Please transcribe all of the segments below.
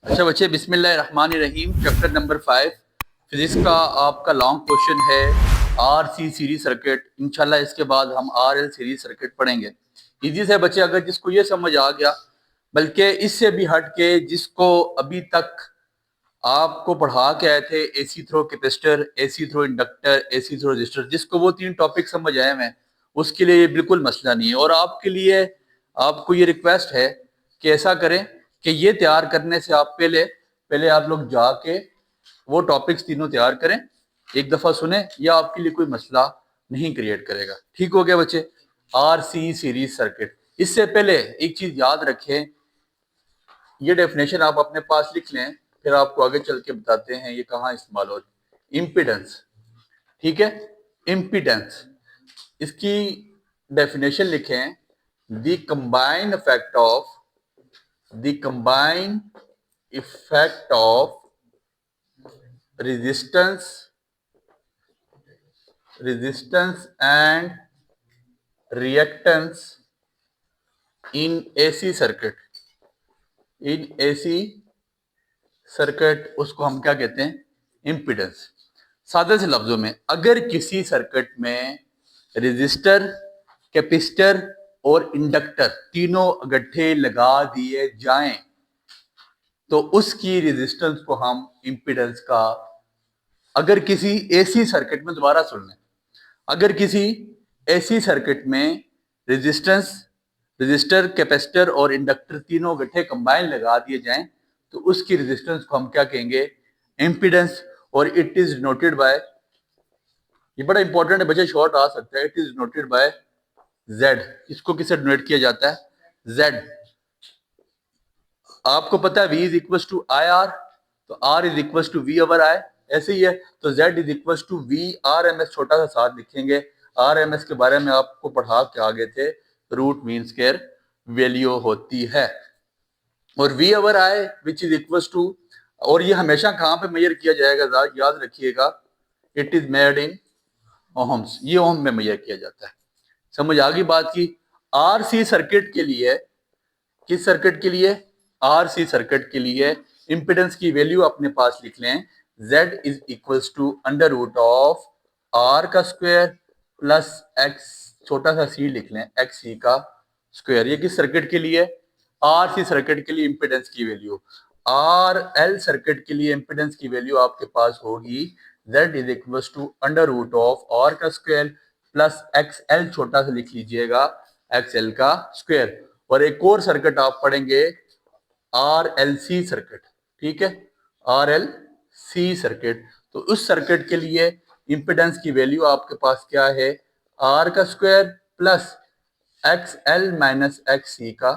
अच्छा बच्चे, बिस्मिल्लाहिर्रहमानिर्रहीम। चैप्टर नंबर 5 फिजिक्स का आपका लॉन्ग क्वेश्चन है आरसी सीरीज सर्किट। इंशाल्लाह इसके बाद हम आरएल सीरीज सर्किट पढ़ेंगे। इजी से बच्चे, अगर जिसको ये समझ आ गया, बल्कि इससे भी हट के जिसको अभी तक आपको पढ़ा के आए थे AC through capacitor, AC through inductor, AC through resistor, जिसको वो तीन टॉपिक समझ आए हैं, उसके लिए ये बिल्कुल मसला नहीं है। और आपके लिए आपको ये रिक्वेस्ट है कि ऐसा करें कि ये तैयार करने से आप पहले पहले आप लोग जाके वो टॉपिक्स तीनों तैयार करें, एक दफा सुने, या आपके लिए कोई मसला नहीं क्रिएट करेगा। ठीक हो गया बच्चे? RC series circuit. इससे पहले एक चीज याद रखें, ये डेफिनेशन आप अपने पास लिख लें, फिर आपको आगे चल के बताते हैं ये कहाँ इस्तेमाल हो रही। इम्पीडेंस, ठीक है, इम्पीडेंस, इसकी डेफिनेशन लिखें, the combined effect of the combined effect of resistance and reactance in AC circuit। In AC circuit उसको हम क्या कहते हैं? इम्पीडेंस। सादे से लफ्जों में, अगर किसी सर्किट में रेजिस्टर, कैपेसिटर और इंडक्टर तीनों इकट्ठे लगा दिए जाएं तो उसकी रेजिस्टेंस को हम इम्पीडेंस का, अगर किसी एसी सर्किट में, दोबारा सुन लें, अगर किसी एसी सर्किट में रेजिस्टेंस, रेजिस्टर, कैपेसिटर और इंडक्टर तीनों इकट्ठे कंबाइन लगा दिए जाएं तो उसकी रेजिस्टेंस को हम क्या कहेंगे? इम्पीडेंस। और इट इज नोटेड बाय, ये बड़ा इंपॉर्टेंट है बच्चे, शॉर्ट आ सकता है, it is noted bye Z. इसको किससे डिनोट किया जाता है? जेड। आपको पता है V is equal to I R, तो R is equal to V over I, ऐसे ही है। तो Z is equal to V R M S, छोटा सा साथ लिखेंगे। आर एम एस के बारे में आपको पढ़ा के आगे थे, रूट मीन स्क्वायर वैल्यू होती है। और V over I which is equal to, और ये हमेशा कहाँ पे मेजर किया जाएगा, याद रखिएगा, it is made in ohms, ये ओहम में मेजर किया जाता है। समझ आ गई बात की? आरसी सर्किट के लिए, किस सर्किट के लिए? आरसी सर्किट के लिए इंपेडेंस की वैल्यू अपने पास लिख लें, Z is equal to under root of R का स्क्वायर प्लस X, छोटा सा C लिख लें, XC का स्क्वायर। ये किस सर्किट के लिए? आरसी सर्किट के लिए इंपेडेंस की वैल्यू। RL सर्किट के लिए इंपेडेंस की वैल्यू आपके पास होगी Z is equal to under root of R का स्क्वायर प्लस XL, छोटा सा लिख लीजिएगा, XL का स्क्वायर। और एक और सर्किट आप पढ़ेंगे, RLC सर्किट, ठीक है, RLC सर्किट। तो उस सर्किट के लिए इंपेडेंस की वैल्यू आपके पास क्या है? R का square plus XL minus XC का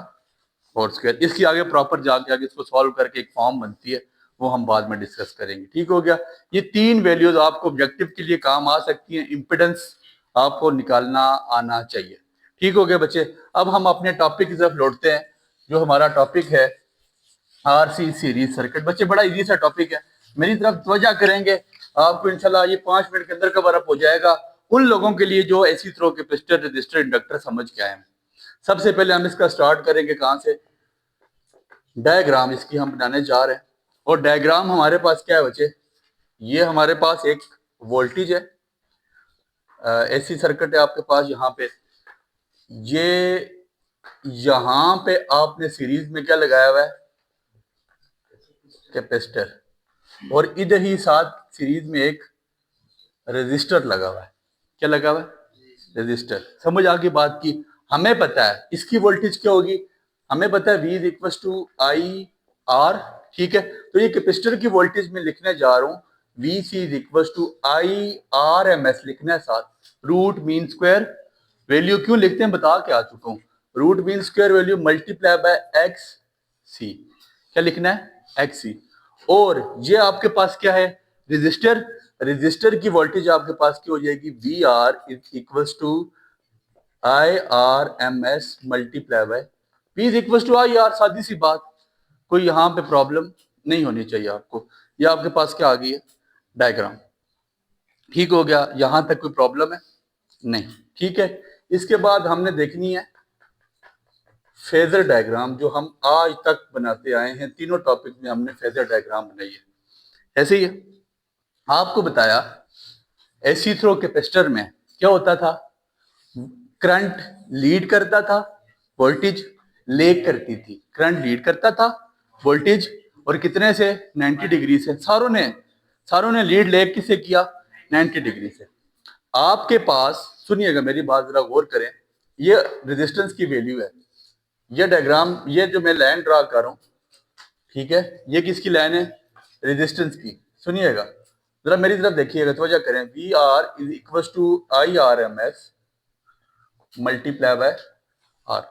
होल स्क्वायर। इसकी आगे प्रॉपर जाके आगे इसको सॉल्व करके एक फॉर्म बनती है, वो हम बाद में डिस्कस करेंगे। ठीक हो गया? ये तीन वैल्यूज आपको ऑब्जेक्टिव के लिए काम आ सकती हैं, इंपेडेंस आपको निकालना आना चाहिए। ठीक हो गया बच्चे? अब हम अपने टॉपिक की तरफ लौटते हैं, जो हमारा टॉपिक है आरसी सीरीज सर्किट। बच्चे बड़ा इजी सा टॉपिक है, मेरी तरफ तवज्जो करेंगे, आपको इंशाल्लाह ये 5 मिनट के अंदर कवर अप हो जाएगा उन लोगों के लिए जो AC through capacitor, register, inductor समझ के आए हैं। सबसे पहले हम इसका स्टार्ट करेंगे कहां से? डायग्राम इसकी हम बनाने जा रहे हैं। और डायग्राम हमारे पास क्या है बच्चे? ये हमारे पास एक वोल्टेज है, एसी सर्किट है आपके पास। यहाँ पे ये, यहाँ पे आपने सीरीज में क्या लगाया हुआ है? कैपेसिटर। और इधर ही साथ सीरीज में एक रेजिस्टर लगा हुआ है। क्या लगा हुआ है? रेजिस्टर। समझ आ गई बात की? हमें पता है इसकी वोल्टेज क्या होगी, हमें पता है V is equal to I R, ठीक है। तो ये कैपेसिटर की वोल्टेज में लिखने जा रहा हूं, V C is equal to I R M S लिखना है, साथ रूट मीन स्क्वायर वैल्यू। क्यों लिखते हैं बता के आ चुका हूं, root mean square value multiply by X C. क्या लिखना है? X C. और ये आपके पास क्या है? रेजिस्टर। रेजिस्टर की वोल्टेज आपके पास क्या हो जाएगी? V R is equal to I R M S multiply by P is equal to I R. सादी सी बात, कोई यहां पे प्रॉब्लम नहीं होनी चाहिए आपको। ये आपके पास क्या आ गई है? डायग्राम। ठीक हो गया? यहां तक कोई प्रॉब्लम है नहीं? ठीक है। इसके बाद हमने देखनी है फेजर डायग्राम जो हम आज तक बनाते आए हैं, तीनों टॉपिक में हमने फेजर डायग्राम बनाई है। ऐसे ही है, आपको बताया एसी थ्रो कैपेसिटर में क्या होता था, करंट लीड करता था, वोल्टेज लेग करती थी। करंट लीड करता था, वोल्टेज और कितने से 90 डिग्री से। सारों ने लीड लेग किससे किया, 90 डिग्री से। आपके पास सुनिएगा, मेरी बात जरा गौर करें, ये रेजिस्टेंस की वैल्यू है। ये डायग्राम, ये जो मैं लाइन ड्रा कर रहा हूं, ठीक है, ये किसकी लाइन है, रेजिस्टेंस की। सुनिएगा जरा, मेरी तरफ देखिएगा, तवज्जो करें। V R is equal to I R M S multiply by R.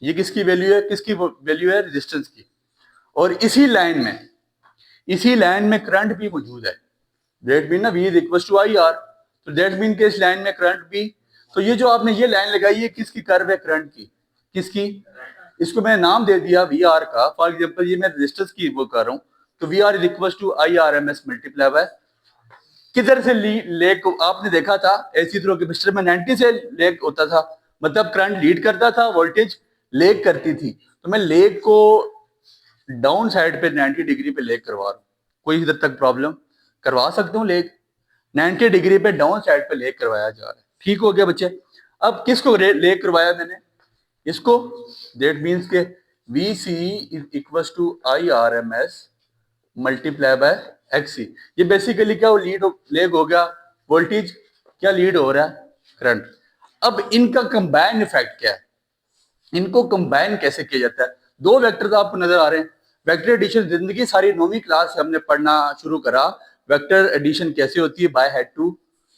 ये किसकी वैल्यू है, किसकी वैल्यू है, रेजिस्टेंस की। और इसी लाइन में करंट भी मौजूद है। दैट मीन ना V is equal to I R, तो दैट मीन के इस लाइन में करंट भी। तो ये जो आपने ये लाइन लगाई है किसकी कर्व है, करंट की। किसकी, इसको मैंने नाम दे दिया वी आर का। फॉर एग्जांपल ये मैं रेजिस्टेंस की वो कर रहा हूं, तो V R is equal to I R M S multiply by किधर से लेग को आपने देखा था, एसी थ्रो कैपेसिटर में 90 से लेग होता था, मतलब करंट लीड करता था, वोल्टेज लेग करती थी। तो मैं लेग को डाउन साइड पे 90 डिग्री पे लेग करवा रहा हूँ। कोई इधर तक प्रॉब्लम, करवा सकता हूँ लेग 90 डिग्री पे डाउन साइड पे लेग करवाया जा रहा है। ठीक हो गया बच्चे। अब किसको लेग करवाया मैंने, इसको। दैट मीन्स के V C is equal to I R M S multiply by X C. ये बेसिकली क्या, लेग हो गया, वोल्टेज क्या लीड हो रहा है, करंट। अब इनका कंबाइन इफेक्ट क्या है, इनको कंबाइन कैसे किया जाता है। दो वेक्टर्स आपको नजर आ रहे हैं। वेक्टर एडिशन जिंदगी सारी 9वीं क्लास से हमने पढ़ना शुरू करा। वेक्टर एडिशन कैसे होती है, by head to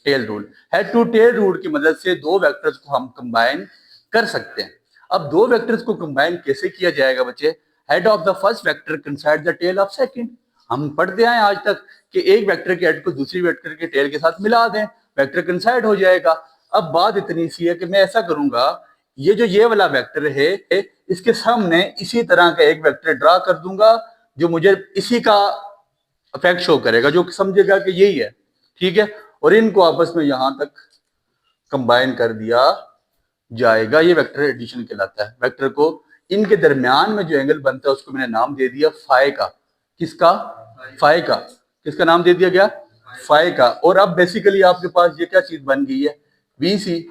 tail rule. Head to tail rule की मदद से दो वेक्टर्स को हम कंबाइन कर सकते हैं। अब दो वेक्टर्स को कंबाइन कैसे किया जाएगा बच्चे, head of the first vector coincide the tail of second. हम पढ़ते आए आज तक कि एक वेक्टर के हेड को दूसरी वेक्टर के टेल के साथ मिला दें, वेक्टर कंसाइड हो जाएगा। अब बात इतनी सी है कि मैं ऐसा करूंगा, ये जो ये वाला वेक्टर है इसके सामने इसी तरह का एक वेक्टर ड्रा कर दूंगा जो मुझे इसी का इफेक्ट शो करेगा, जो समझेगा कि यही है। ठीक है, और इनको आपस में यहां तक कंबाइन कर दिया जाएगा। ये वेक्टर एडिशन कहलाता है। वेक्टर को इनके दरमियान में जो एंगल बनता है उसको मैंने नाम दे दिया फाई का। किसका, फाई का। किसका नाम दे दिया गया, फाई का। और अब बेसिकली आपके पास ये क्या चीज बन गई है, V C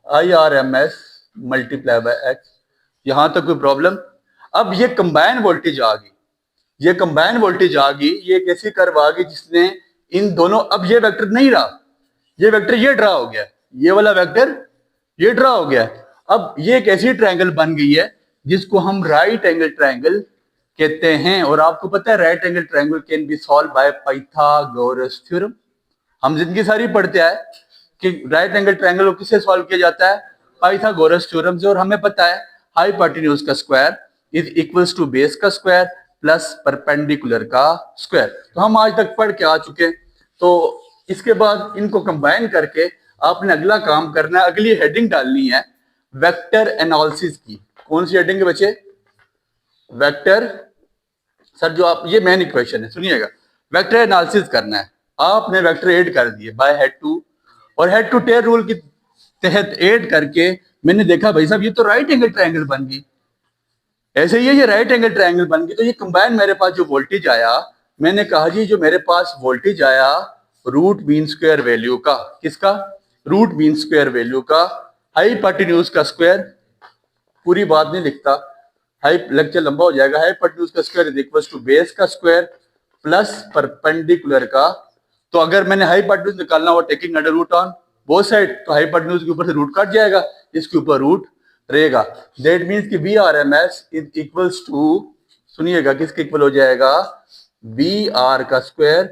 I R M S multiply by X. यहां तक कोई प्रॉब्लम। अब ये कंबाइन वोल्टेज आ गई, ये कंबाइन वोल्टेज आ गई, ये एक ऐसी कर्व आ गई जिसने इन दोनों, अब ये वेक्टर नहीं रहा, ये वेक्टर ये ड्रा हो गया, ये वाला वेक्टर ये ड्रा हो गया। अब ये एक ऐसी ट्रायंगल बन गई है जिसको हम राइट एंगल ट्रायंगल कहते हैं। और आपको पता है right angle triangle can be solve by Pythagoras theorem. हम जिंदगी सारी पढ़ते आए कि राइट एंगल ट्रायंगल को किससे सॉल्व किया जाता है, पाइथागोरस थ्योरम से। और हमें पता है हाइपोटेन्यूज का square is equals to base का स्क्वायर प्लस परपेंडिकुलर का स्क्वायर। तो हम आज तक पढ़ के आ चुके हैं। तो इसके बाद इनको कंबाइन करके आपने अगला काम करना है, अगली हेडिंग डालनी है वेक्टर एनालिसिस की। कौन सी हेडिंग है बच्चे, वेक्टर। सर जो आप, ये मेन इक्वेशन है, सुनिएगा। वेक्टर एनालिसिस करना है, आपने वेक्टर ऐड कर दिए बाय हेड टू, और हेड टू टेल रूल के तहत ऐड करके मैंने देखा भाई साहब ये तो राइट एंगल ट्रायंगल बन गई। ऐसे ही ये राइट एंगल ट्रायंगल बन गई। तो ये कंबाइन मेरे पास जो वोल्टेज आया, मैंने कहा जी जो मेरे पास वोल्टेज आया रूट मीन स्क्वायर वैल्यू का, किसका, रूट मीन स्क्वायर वैल्यू का, हाइपोटेन्यूज का स्क्वायर। पूरी बात नहीं लिखता, हाई लेक्चर लंबा हो जाएगा। हाइपोटेन्यूज का square is equal to base का स्क्वायर प्लस परपेंडिकुलर का। तो अगर मैंने हाइपोटेन्यूज निकालना हो taking under root on both side, तो हाइपोटेन्यूज के ऊपर से रूट कट जाएगा, इसके ऊपर रूट रहेगा। दैट मींस कि V R M S is equals to, सुनिएगा किसके इक्वल हो जाएगा, वी आर का स्क्वायर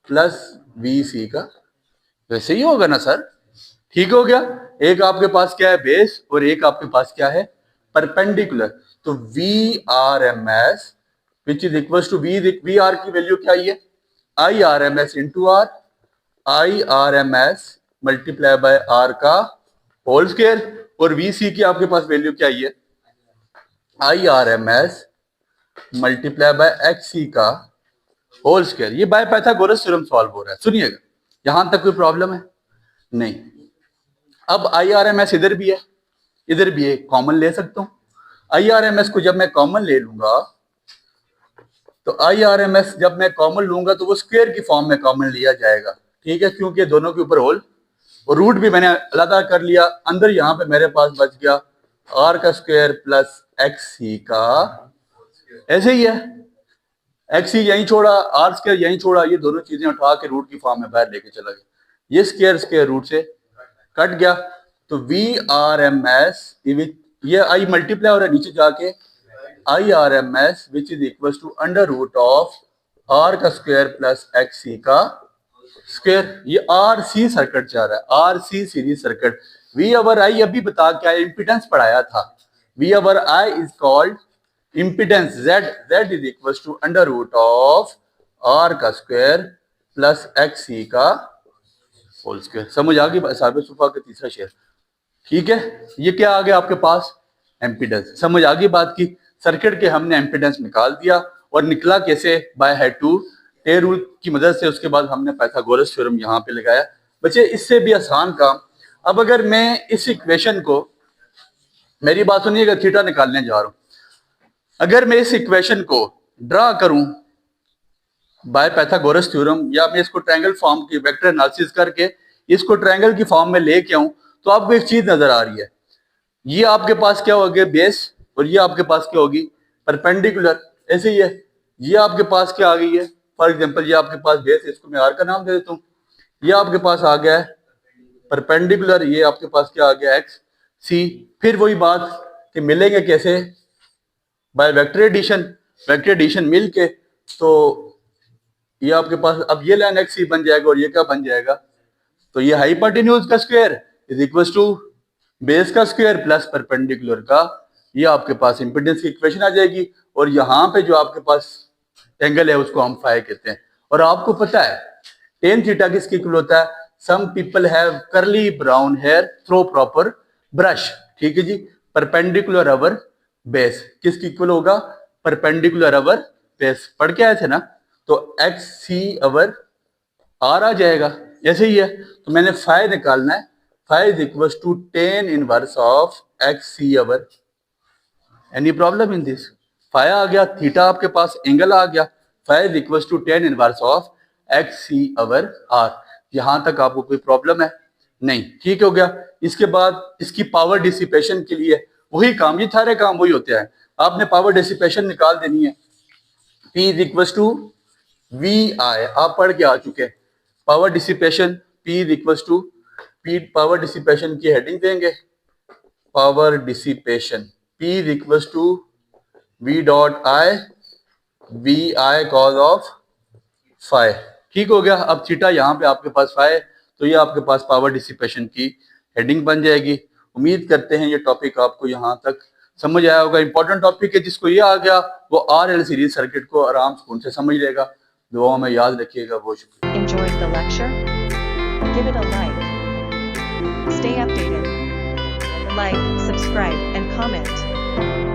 प्लस वी सी का। वैसे ही होगा ना सर, ठीक हो गया। एक आपके पास क्या है, बेस, और एक आपके पास क्या है, परपेंडिकुलर। तो V R M S which is equal to V R की वैल्यू क्या है, I R M S into R, I R M S multiply by R का होल स्क्वायर। और वी सी की आपके पास वैल्यू क्या है, I R M S multiply by X C का होल स्क्वायर। ये बाय पाइथागोरस थ्योरम सॉल्व हो रहा है। सुनिएगा, यहां तक कोई प्रॉब्लम है नहीं। अब आई आर एम एस इधर भी है, इधर भी है, कॉमन ले सकता हूं। IRMS को जब मैं कॉमन ले लूंगा तो IRMS जब मैं कॉमन लूंगा तो वो स्क्वायर की फॉर्म में कॉमन लिया जाएगा, ठीक है, क्योंकि दोनों के ऊपर होल और रूट भी मैंने अलग कर लिया। अंदर यहाँ पे मेरे पास बच गया r का स्क्वायर प्लस xc का, ऐसे ही है, xc यहीं छोड़ा, r स्क्वायर यहीं छोड़ा, ये दोनों चीजें उठा के रूट की फॉर्म में बाहर लेके चला गया, ये स्क्वायर स्क्वायर रूट से कट गया। तो VRMS ये आई मल्टीप्लाई हो रहा है नीचे जाके, IRMS which is equal to under root of r का स्क्वायर प्लस xc का स्क्वायर। ये RC सर्किट जा रहा है, RC series circuit. V over I अभी बता क्या इम्पीडेंस पढ़ाया था, V over I is called impedance, Z is equal to under root of R का स्क्वायर प्लस XC का होल स्क्वायर। समझ आ गई साहब सुफा का तीसरा शेर, ठीक है। ये क्या आ गया आपके पास, एम्पीडेंस। समझ आ गई बात की, सर्किट के हमने एम्पीडेंस निकाल दिया और निकला कैसे, by head to tail rule की मदद से। उसके बाद हमने पाइथागोरस थ्योरम यहाँ पे लगाया। बच्चे इससे भी आसान काम, अब अगर मैं इस इक्वेशन को, मेरी बात सुनिएगा, थीटा निकालने जा रहा हूं, अगर मैं इस इक्वेशन को ड्रा करूं बाय पाइथागोरस थ्योरम, या मैं इसको ट्रायंगल फॉर्म की वेक्टर एनालिसिस करके इसको ट्रायंगल की फॉर्म में लेके आऊं, तो आपको एक चीज नजर आ रही है, ये आपके पास क्या होगी बेस और ये आपके पास क्या होगी परपेंडिकुलर, ऐसे ही है। ये आपके पास क्या आ गई है, फॉर एग्जांपल ये आपके पास बेस है, इसको मैं आर का नाम दे देता हूँ, ये आपके पास आ गया है परपेंडिकुलर, ये आपके पास क्या आ गया एक्स सी। फिर वही बात कि मिलेंगे कैसे, by vector addition, vector addition मिल के, तो ये आपके पास अब ये लाइन एक्स सी बन जाएगा और ये क्या बन जाएगा, तो ये हाइपोटेन्यूज का square is equal to base का स्क्वायर प्लस परपेंडिकुलर का, ये आपके पास इंपीडेंस की इक्वेशन आ जाएगी। और यहाँ पे जो आपके पास एंगल है उसको हम फाई कहते हैं। और आपको पता है टेन थीटा किसके इक्वल होता है, some people have curly brown hair through proper brush, ठीक है जी। परपेंडिकुलर अवर बेस किसकी इक्वल होगा, परपेंडिकुलर अवर बेस, पढ़ के आए थे ना, तो एक्स सी अवर आर आ जाएगा, ऐसे ही है। तो मैंने फाई निकालना है, phi is equal to tan inverse of X C over, any problem in this, phi आ गया, थीटा आपके पास एंगल आ गया, phi is equal to tan inverse of X C over R. यहां तक आपको कोई प्रॉब्लम है नहीं, ठीक हो गया। इसके बाद इसकी पावर डिसिपेशन के लिए वही काम, ये सारे काम वही होते हैं, आपने पावर डिसिपेशन निकाल देनी है, P is equal to V I, आप पढ़ के आ चुके हैं power dissipation, P is equal to P, power dissipation की हेडिंग देंगे, power dissipation P is equal to V dot I, V I cos of phi, ठीक हो गया। अब थीटा यहाँ पे आपके पास फाई, तो ये आपके पास पावर डिसिपेशन की हेडिंग बन जाएगी। उम्मीद करते हैं ये टॉपिक आपको यहाँ तक समझ आया होगा। इंपॉर्टेंट टॉपिक है, जिसको ये आ गया वो RL सीरीज सर्किट को आराम से समझ लेगा। दुआओं में याद रखिएगा, बहुत शुक्रिया। Enjoyed the lecture? Give it a like. Stay updated. Like, subscribe, and comment.